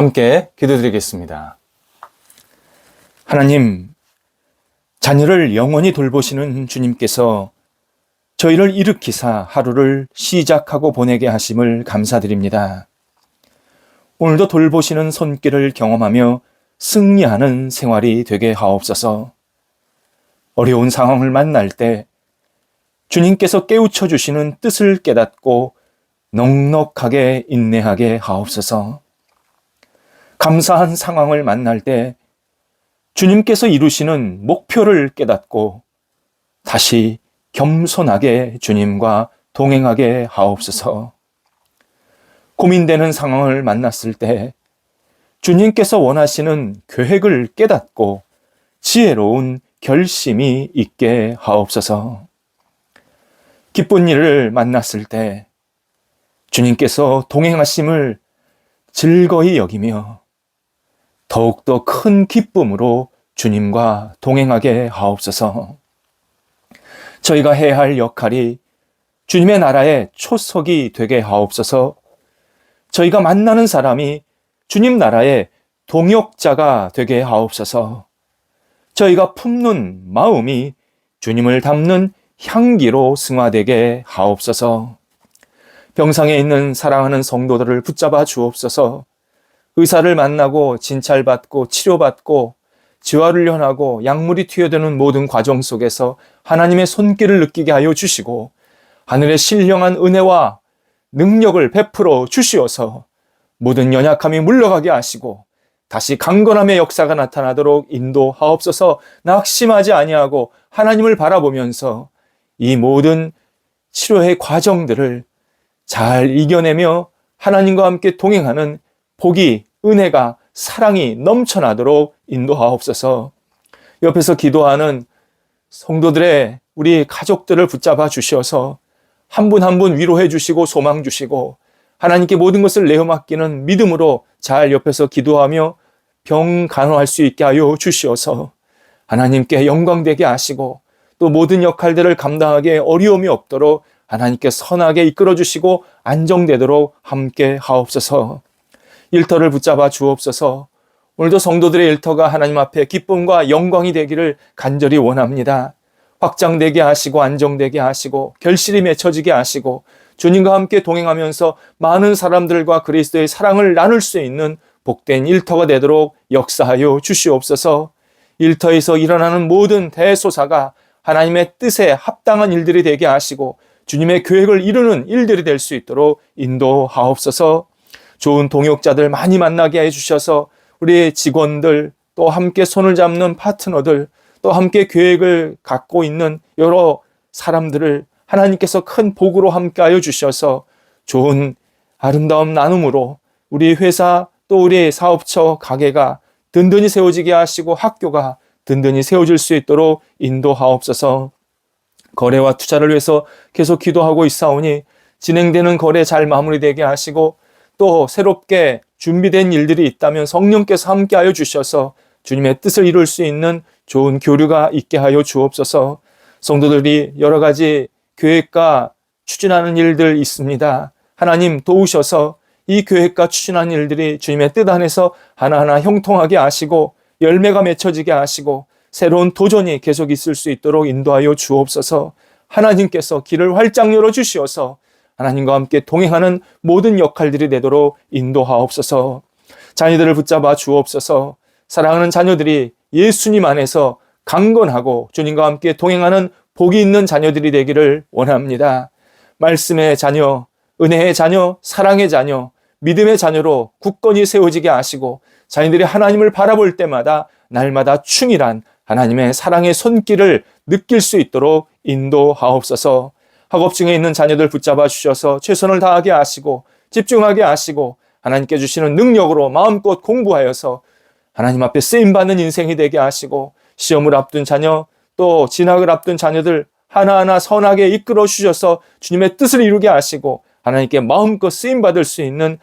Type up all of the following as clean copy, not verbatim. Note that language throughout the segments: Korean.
함께 기도드리겠습니다. 하나님, 자녀를 영원히 돌보시는 주님께서 저희를 일으키사 하루를 시작하고 보내게 하심을 감사드립니다. 오늘도 돌보시는 손길을 경험하며 승리하는 생활이 되게 하옵소서. 어려운 상황을 만날 때 주님께서 깨우쳐 주시는 뜻을 깨닫고 넉넉하게 인내하게 하옵소서. 감사한 상황을 만날 때 주님께서 이루시는 목표를 깨닫고 다시 겸손하게 주님과 동행하게 하옵소서. 고민되는 상황을 만났을 때 주님께서 원하시는 계획을 깨닫고 지혜로운 결심이 있게 하옵소서. 기쁜 일을 만났을 때 주님께서 동행하심을 즐거이 여기며 더욱더 큰 기쁨으로 주님과 동행하게 하옵소서. 저희가 해야 할 역할이 주님의 나라의 초석이 되게 하옵소서. 저희가 만나는 사람이 주님 나라의 동역자가 되게 하옵소서. 저희가 품는 마음이 주님을 담는 향기로 승화되게 하옵소서. 병상에 있는 사랑하는 성도들을 붙잡아 주옵소서. 의사를 만나고 진찰받고 치료받고 재활훈련하고 약물이 투여되는 모든 과정 속에서 하나님의 손길을 느끼게 하여 주시고 하늘의 신령한 은혜와 능력을 베풀어 주시어서 모든 연약함이 물러가게 하시고 다시 강건함의 역사가 나타나도록 인도하옵소서. 낙심하지 아니하고 하나님을 바라보면서 이 모든 치료의 과정들을 잘 이겨내며 하나님과 함께 동행하는 복이, 은혜가, 사랑이 넘쳐나도록 인도하옵소서. 옆에서 기도하는 성도들의 우리 가족들을 붙잡아 주셔서 한 분 한 분 위로해 주시고 소망 주시고 하나님께 모든 것을 내어 맡기는 믿음으로 잘 옆에서 기도하며 병 간호할 수 있게 하여 주시어서 하나님께 영광되게 하시고 또 모든 역할들을 감당하기에 어려움이 없도록 하나님께 선하게 이끌어 주시고 안정되도록 함께 하옵소서. 일터를 붙잡아 주옵소서. 오늘도 성도들의 일터가 하나님 앞에 기쁨과 영광이 되기를 간절히 원합니다. 확장되게 하시고 안정되게 하시고 결실이 맺혀지게 하시고 주님과 함께 동행하면서 많은 사람들과 그리스도의 사랑을 나눌 수 있는 복된 일터가 되도록 역사하여 주시옵소서. 일터에서 일어나는 모든 대소사가 하나님의 뜻에 합당한 일들이 되게 하시고 주님의 계획을 이루는 일들이 될 수 있도록 인도하옵소서. 좋은 동역자들 많이 만나게 해주셔서 우리 직원들 또 함께 손을 잡는 파트너들 또 함께 계획을 갖고 있는 여러 사람들을 하나님께서 큰 복으로 함께하여 주셔서 좋은 아름다운 나눔으로 우리 회사 또 우리 사업처 가게가 든든히 세워지게 하시고 학교가 든든히 세워질 수 있도록 인도하옵소서. 거래와 투자를 위해서 계속 기도하고 있사오니 진행되는 거래 잘 마무리되게 하시고 또 새롭게 준비된 일들이 있다면 성령께서 함께하여 주셔서 주님의 뜻을 이룰 수 있는 좋은 교류가 있게 하여 주옵소서. 성도들이 여러 가지 계획과 추진하는 일들 있습니다. 하나님 도우셔서 이 계획과 추진하는 일들이 주님의 뜻 안에서 하나하나 형통하게 하시고 열매가 맺혀지게 하시고 새로운 도전이 계속 있을 수 있도록 인도하여 주옵소서. 하나님께서 길을 활짝 열어주시어서 하나님과 함께 동행하는 모든 역할들이 되도록 인도하옵소서. 자녀들을 붙잡아 주옵소서. 사랑하는 자녀들이 예수님 안에서 강건하고 주님과 함께 동행하는 복이 있는 자녀들이 되기를 원합니다. 말씀의 자녀, 은혜의 자녀, 사랑의 자녀, 믿음의 자녀로 굳건히 세워지게 하시고 자녀들이 하나님을 바라볼 때마다 날마다 충실한 하나님의 사랑의 손길을 느낄 수 있도록 인도하옵소서. 학업중에 있는 자녀들 붙잡아 주셔서 최선을 다하게 하시고 집중하게 하시고 하나님께 주시는 능력으로 마음껏 공부하여서 하나님 앞에 쓰임받는 인생이 되게 하시고 시험을 앞둔 자녀 또 진학을 앞둔 자녀들 하나하나 선하게 이끌어 주셔서 주님의 뜻을 이루게 하시고 하나님께 마음껏 쓰임받을 수 있는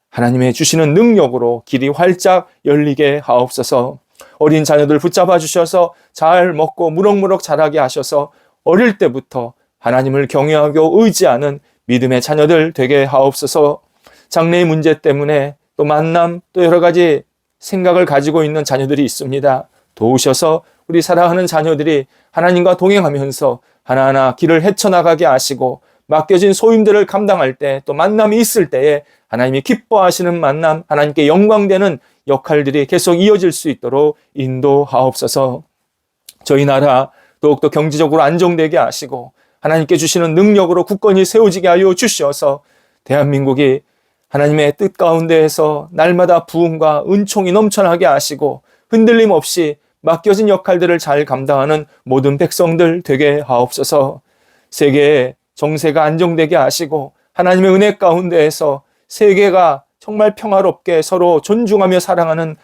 하나님의 주시는 능력으로 길이 활짝 열리게 하옵소서. 어린 자녀들 붙잡아 주셔서 잘 먹고 무럭무럭 자라게 하셔서 어릴 때부터 하나님을 경외하고 의지하는 믿음의 자녀들 되게 하옵소서. 장래의 문제 때문에 또 만남, 또 여러 가지 생각을 가지고 있는 자녀들이 있습니다. 도우셔서 우리 사랑하는 자녀들이 하나님과 동행하면서 하나하나 길을 헤쳐나가게 하시고 맡겨진 소임들을 감당할 때 또 만남이 있을 때에 하나님이 기뻐하시는 만남, 하나님께 영광되는 역할들이 계속 이어질 수 있도록 인도하옵소서. 저희 나라 더욱더 경제적으로 안정되게 하시고 하나님께 주시는 능력으로 굳건히 세워지게 하여 주셔서 대한민국이 하나님의 뜻 가운데에서 날마다 부흥과 은총이 넘쳐나게 하시고 흔들림 없이 맡겨진 역할들을 잘 감당하는 모든 백성들 되게 하옵소서. 세계의 정세가 안정되게 하시고 하나님의 은혜 가운데에서 세계가 정말 평화롭게 서로 존중하며 사랑하는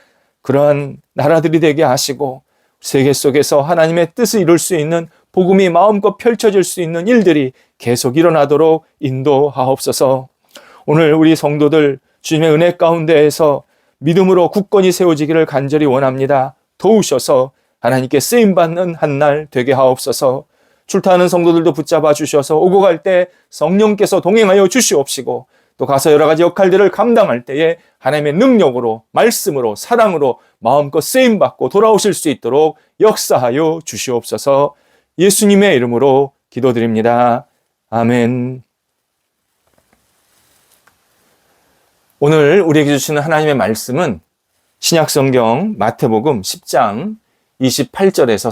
그러한 나라들이 되게 하시고 세계 속에서 하나님의 뜻을 이룰 수 있는 복음이 마음껏 펼쳐질 수 있는 일들이 계속 일어나도록 인도하옵소서. 오늘 우리 성도들 주님의 은혜 가운데에서 믿음으로 굳건히 세워지기를 간절히 원합니다. 도우셔서 하나님께 쓰임받는 한 날 되게 하옵소서. 출타하는 성도들도 붙잡아 주셔서 오고 갈 때 성령께서 동행하여 주시옵시고 또 가서 여러 가지 역할들을 감당할 때에 하나님의 능력으로 말씀으로 사랑으로 마음껏 쓰임받고 돌아오실 수 있도록 역사하여 주시옵소서. 예수님의 이름으로 기도드립니다. 아멘. 오늘 우리에게 주시는 하나님의 말씀은 신약성경 마태복음 10장 28절에서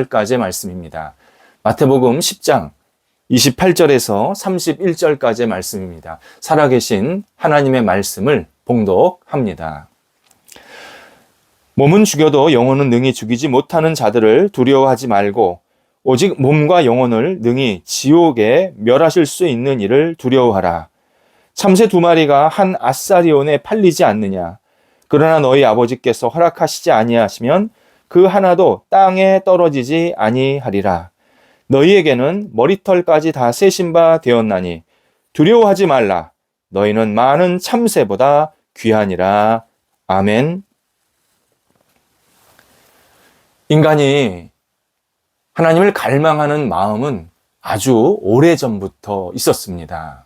31절까지의 말씀입니다. 마태복음 10장 28절에서 31절까지의 말씀입니다. 살아계신 하나님의 말씀을 봉독합니다. 몸은 죽여도 영혼은 능히 죽이지 못하는 자들을 두려워하지 말고 오직 몸과 영혼을 능히 지옥에 멸하실 수 있는 이를 두려워하라. 참새 2마리가 한 아사리온에 팔리지 않느냐. 그러나 너희 아버지께서 허락하시지 아니하시면 그 하나도 땅에 떨어지지 아니하리라. 너희에게는 머리털까지 다 세신 바 되었나니 두려워하지 말라. 너희는 많은 참새보다 귀하니라. 아멘. 인간이 하나님을 갈망하는 마음은 아주 오래전부터 있었습니다.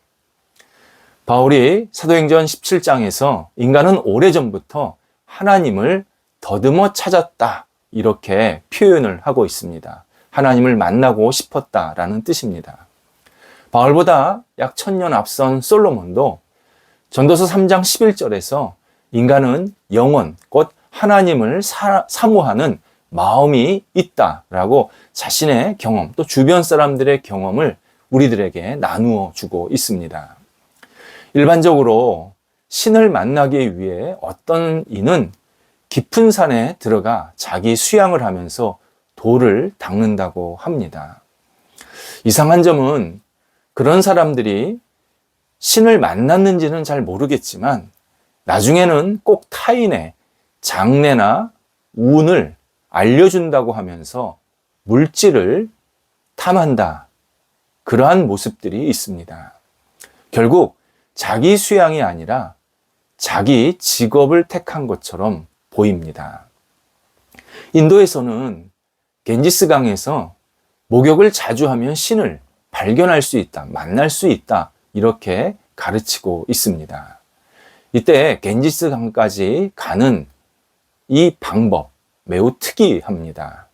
바울이 사도행전 17장에서 인간은 오래전부터 하나님을 더듬어 찾았다 이렇게 표현을 하고 있습니다. 하나님을 만나고 싶었다라는 뜻입니다. 바울보다 약 1000년 앞선 솔로몬도 전도서 3장 11절에서 인간은 영원 곧 하나님을 사모하는 마음이 있다라고 자신의 경험 또 주변 사람들의 경험을 우리들에게 나누어 주고 있습니다. 일반적으로 신을 만나기 위해 어떤 이는 깊은 산에 들어가 자기 수양을 하면서 돌을 닦는다고 합니다. 이상한 점은 그런 사람들이 신을 만났는지는 잘 모르겠지만 나중에는 꼭 타인의 장래나 운을 알려준다고 하면서 물질을 탐한다. 그러한 모습들이 있습니다. 결국 자기 수양이 아니라 자기 직업을 택한 것처럼 보입니다. 인도에서는 겐지스강에서 목욕을 자주 하면 신을 발견할 수 있다, 만날 수 있다 이렇게 가르치고 있습니다. 이때 겐지스강까지 가는 이 방법 매우 특이합니다.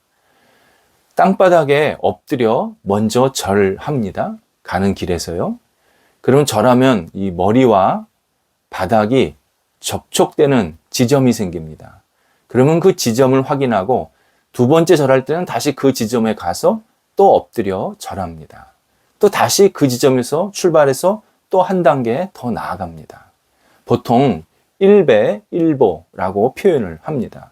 땅바닥에 엎드려 먼저 절합니다. 가는 길에서요. 그럼 절하면 이 머리와 바닥이 접촉되는 지점이 생깁니다. 그러면 그 지점을 확인하고 2번째 절할 때는 다시 그 지점에 가서 또 엎드려 절합니다. 또 다시 그 지점에서 출발해서 또 한 단계 더 나아갑니다. 보통 1배 1보라고 표현을 합니다.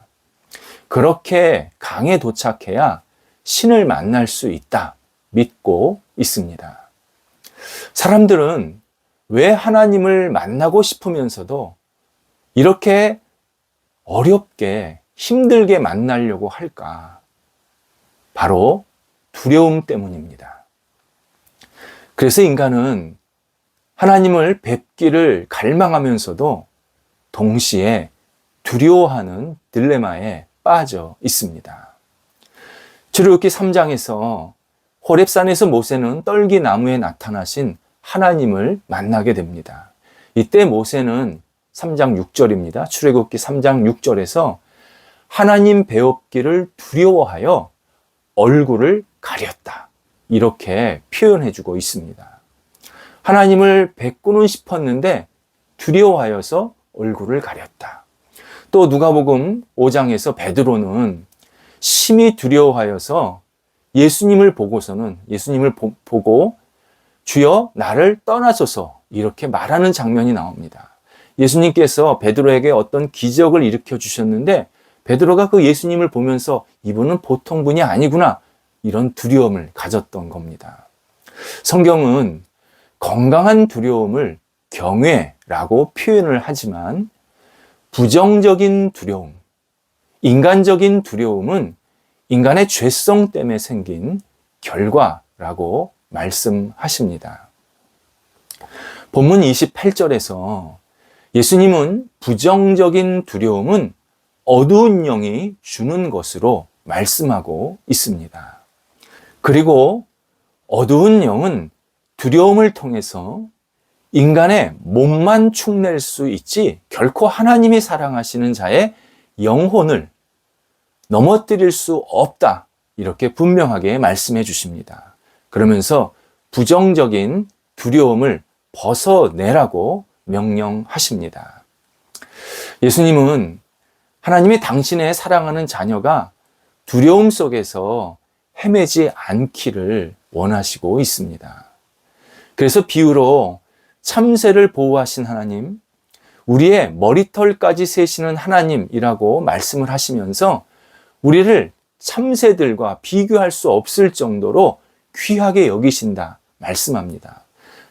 그렇게 강에 도착해야 신을 만날 수 있다 믿고 있습니다. 사람들은 왜 하나님을 만나고 싶으면서도 이렇게 어렵게 힘들게 만나려고 할까? 바로 두려움 때문입니다. 그래서 인간은 하나님을 뵙기를 갈망하면서도 동시에 두려워하는 딜레마에 빠져 있습니다. 출애굽기 3장에서 호렙산에서 모세는 떨기나무에 나타나신 하나님을 만나게 됩니다. 이때 모세는 3장 6절입니다. 출애굽기 3장 6절에서 하나님 배웁기를 두려워하여 얼굴을 가렸다. 이렇게 표현해주고 있습니다. 하나님을 뵙고는 싶었는데 두려워하여서 얼굴을 가렸다. 또 누가복음 5장에서 베드로는 심히 두려워하여서 예수님을 보고 주여 나를 떠나소서 이렇게 말하는 장면이 나옵니다. 예수님께서 베드로에게 어떤 기적을 일으켜 주셨는데 베드로가 그 예수님을 보면서 이분은 보통 분이 아니구나 이런 두려움을 가졌던 겁니다. 성경은 건강한 두려움을 경외라고 표현을 하지만 부정적인 두려움, 인간적인 두려움은 인간의 죄성 때문에 생긴 결과라고 말씀하십니다. 본문 28절에서 예수님은 부정적인 두려움은 어두운 영이 주는 것으로 말씀하고 있습니다. 그리고 어두운 영은 두려움을 통해서 인간의 몸만 축낼 수 있지 결코 하나님이 사랑하시는 자의 영혼을 넘어뜨릴 수 없다. 이렇게 분명하게 말씀해 주십니다. 그러면서 부정적인 두려움을 벗어내라고 명령하십니다. 예수님은 하나님이 당신의 사랑하는 자녀가 두려움 속에서 헤매지 않기를 원하시고 있습니다. 그래서 비유로 참새를 보호하신 하나님, 우리의 머리털까지 세시는 하나님이라고 말씀을 하시면서 우리를 참새들과 비교할 수 없을 정도로 귀하게 여기신다 말씀합니다.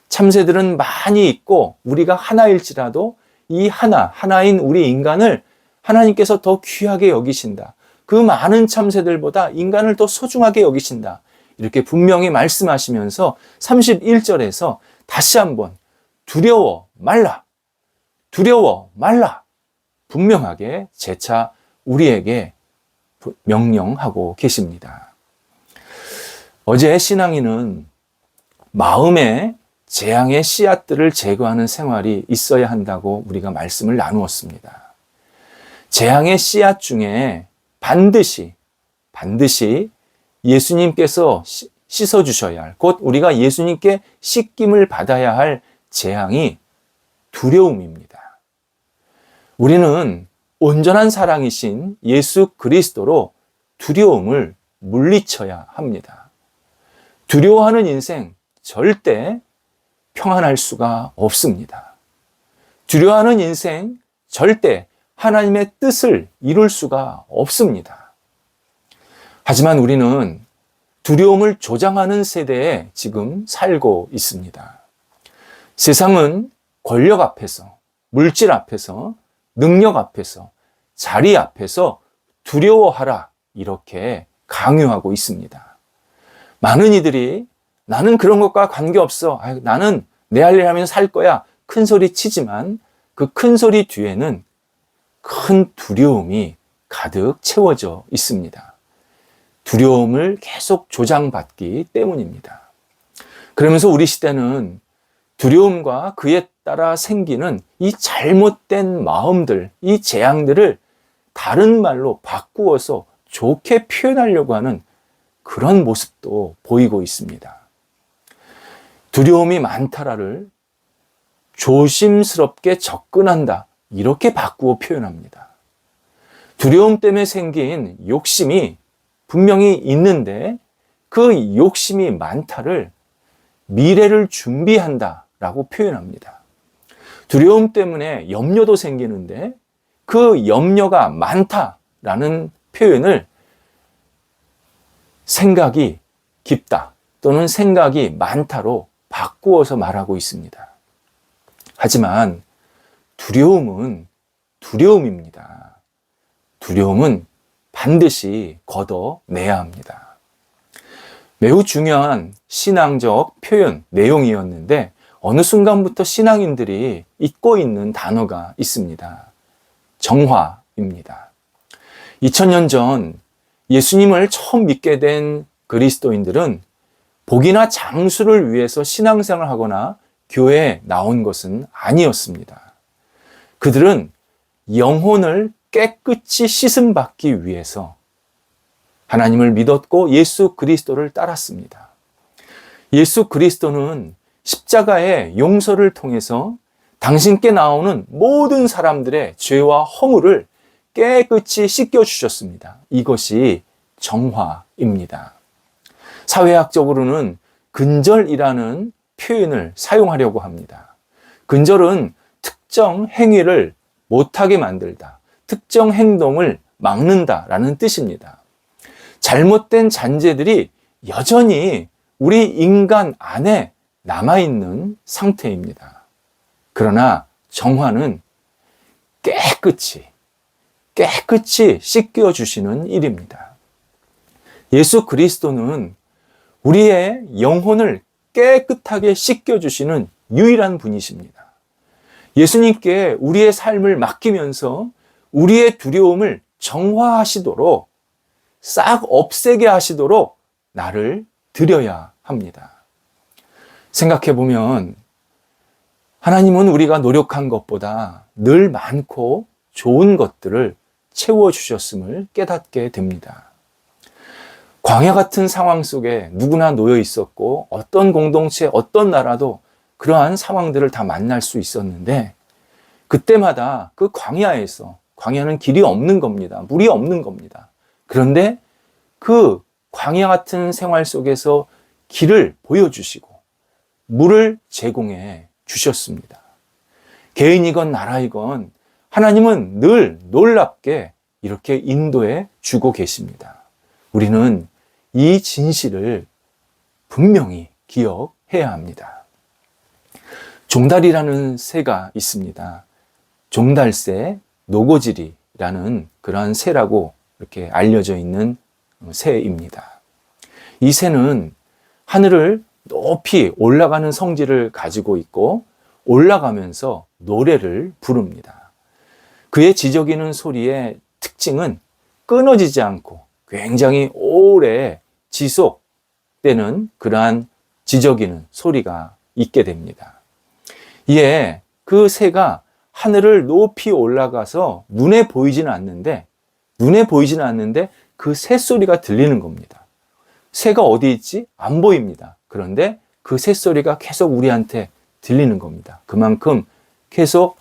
참새들은 많이 있고 우리가 하나일지라도 이 하나인 우리 인간을 하나님께서 더 귀하게 여기신다. 그 많은 참새들보다 인간을 더 소중하게 여기신다. 이렇게 분명히 말씀하시면서 31절에서 다시 한번 두려워 말라. 분명하게 재차 우리에게 명령하고 계십니다. 어제 신앙인은 마음에 재앙의 씨앗들을 제거하는 생활이 있어야 한다고 우리가 말씀을 나누었습니다. 재앙의 씨앗 중에 반드시 예수님께서 씻어주셔야 할, 곧 우리가 예수님께 씻김을 받아야 할 재앙이 두려움입니다. 우리는 온전한 사랑이신 예수 그리스도로 두려움을 물리쳐야 합니다. 두려워하는 인생 절대 평안할 수가 없습니다. 두려워하는 인생 절대 하나님의 뜻을 이룰 수가 없습니다. 하지만 우리는 두려움을 조장하는 세대에 지금 살고 있습니다. 세상은 권력 앞에서, 물질 앞에서, 능력 앞에서, 자리 앞에서 두려워하라 이렇게 강요하고 있습니다. 많은 이들이 나는 그런 것과 관계없어. 나는 내 할 일 하면서 살 거야. 큰 소리 치지만 그 큰 소리 뒤에는 큰 두려움이 가득 채워져 있습니다. 두려움을 계속 조장받기 때문입니다. 그러면서 우리 시대는 두려움과 그에 따라 생기는 이 잘못된 마음들, 이 재앙들을 다른 말로 바꾸어서 좋게 표현하려고 하는 그런 모습도 보이고 있습니다. 두려움이 많다라를 조심스럽게 접근한다. 이렇게 바꾸어 표현합니다. 두려움 때문에 생긴 욕심이 분명히 있는데 그 욕심이 많다를 미래를 준비한다라고 표현합니다. 두려움 때문에 염려도 생기는데 그 염려가 많다라는 표현을 생각이 깊다 또는 생각이 많다로 바꾸어서 말하고 있습니다. 하지만 두려움은 두려움입니다. 두려움은 반드시 걷어내야 합니다. 매우 중요한 신앙적 표현 내용이었는데 어느 순간부터 신앙인들이 잊고 있는 단어가 있습니다. 정화입니다. 2000년 전 예수님을 처음 믿게 된 그리스도인들은 복이나 장수를 위해서 신앙생활을 하거나 교회에 나온 것은 아니었습니다. 그들은 영혼을 깨끗이 씻음받기 위해서 하나님을 믿었고 예수 그리스도를 따랐습니다. 예수 그리스도는 십자가의 용서를 통해서 당신께 나오는 모든 사람들의 죄와 허물을 깨끗이 씻겨주셨습니다. 이것이 정화입니다. 사회학적으로는 근절이라는 표현을 사용하려고 합니다. 근절은 특정 행위를 못하게 만들다, 특정 행동을 막는다라는 뜻입니다. 잘못된 잔재들이 여전히 우리 인간 안에 남아있는 상태입니다. 그러나 정화는 깨끗이 씻겨주시는 일입니다. 예수 그리스도는 우리의 영혼을 깨끗하게 씻겨주시는 유일한 분이십니다. 예수님께 우리의 삶을 맡기면서 우리의 두려움을 정화하시도록, 싹 없애게 하시도록 나를 드려야 합니다. 생각해보면 하나님은 우리가 노력한 것보다 늘 많고 좋은 것들을 채워주셨음을 깨닫게 됩니다. 광야 같은 상황 속에 누구나 놓여 있었고 어떤 공동체, 어떤 나라도 그러한 상황들을 다 만날 수 있었는데 그때마다 그 광야에서, 광야는 길이 없는 겁니다. 물이 없는 겁니다. 그런데 그 광야 같은 생활 속에서 길을 보여주시고 물을 제공해 주셨습니다. 개인이건 나라이건 하나님은 늘 놀랍게 이렇게 인도해 주고 계십니다. 우리는 이 진실을 분명히 기억해야 합니다. 종달이라는 새가 있습니다. 종달새, 노고지리라는 그러한 새라고 이렇게 알려져 있는 새입니다. 이 새는 하늘을 높이 올라가는 성질을 가지고 있고 올라가면서 노래를 부릅니다. 그의 지저귀는 소리의 특징은 끊어지지 않고 굉장히 오래 지속되는 그러한 지저귀는 소리가 있게 됩니다. 이에 그 새가 하늘을 높이 올라가서 눈에 보이지는 않는데 그 새소리가 들리는 겁니다. 새가 어디 있지? 안 보입니다. 그런데 그 새소리가 계속 우리한테 들리는 겁니다. 그만큼 계속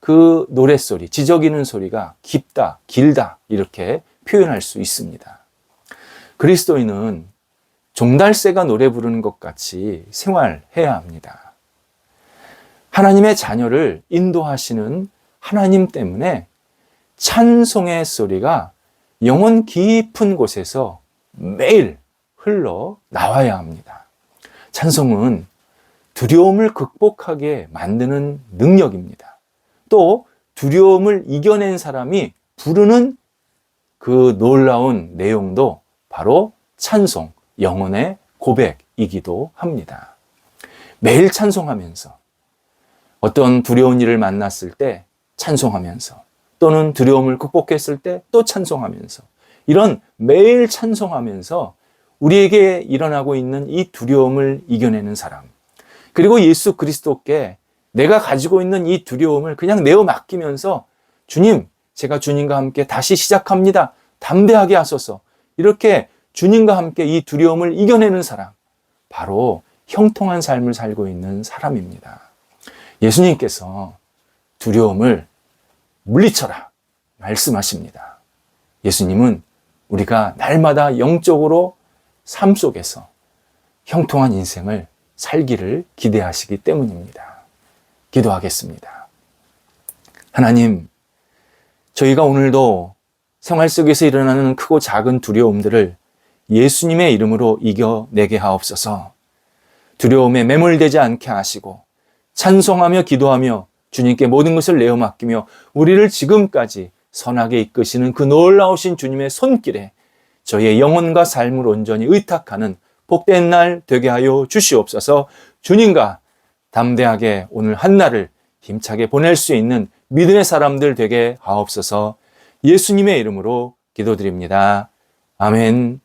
그 노랫소리, 지저귀는 소리가 깊다, 길다 이렇게 표현할 수 있습니다. 그리스도인은 종달새가 노래 부르는 것 같이 생활해야 합니다. 하나님의 자녀를 인도하시는 하나님 때문에 찬송의 소리가 영혼 깊은 곳에서 매일 흘러 나와야 합니다. 찬송은 두려움을 극복하게 만드는 능력입니다. 또 두려움을 이겨낸 사람이 부르는 그 놀라운 내용도 바로 찬송, 영혼의 고백이기도 합니다. 매일 찬송하면서 어떤 두려운 일을 만났을 때 찬송하면서 또는 두려움을 극복했을 때 또 찬송하면서 이런 매일 찬송하면서 우리에게 일어나고 있는 이 두려움을 이겨내는 사람, 그리고 예수 그리스도께 내가 가지고 있는 이 두려움을 그냥 내어 맡기면서 주님, 제가 주님과 함께 다시 시작합니다. 담대하게 하소서. 이렇게 주님과 함께 이 두려움을 이겨내는 사람, 바로 형통한 삶을 살고 있는 사람입니다. 예수님께서 두려움을 물리쳐라 말씀하십니다. 예수님은 우리가 날마다 영적으로 삶 속에서 형통한 인생을 살기를 기대하시기 때문입니다. 기도하겠습니다. 하나님, 저희가 오늘도 생활 속에서 일어나는 크고 작은 두려움들을 예수님의 이름으로 이겨내게 하옵소서. 두려움에 매몰되지 않게 하시고 찬송하며 기도하며 주님께 모든 것을 내어 맡기며 우리를 지금까지 선하게 이끄시는 그 놀라우신 주님의 손길에 저희의 영혼과 삶을 온전히 의탁하는 복된 날 되게 하여 주시옵소서. 주님과 담대하게 오늘 한 날을 힘차게 보낼 수 있는 믿음의 사람들 되게 하옵소서. 예수님의 이름으로 기도드립니다. 아멘.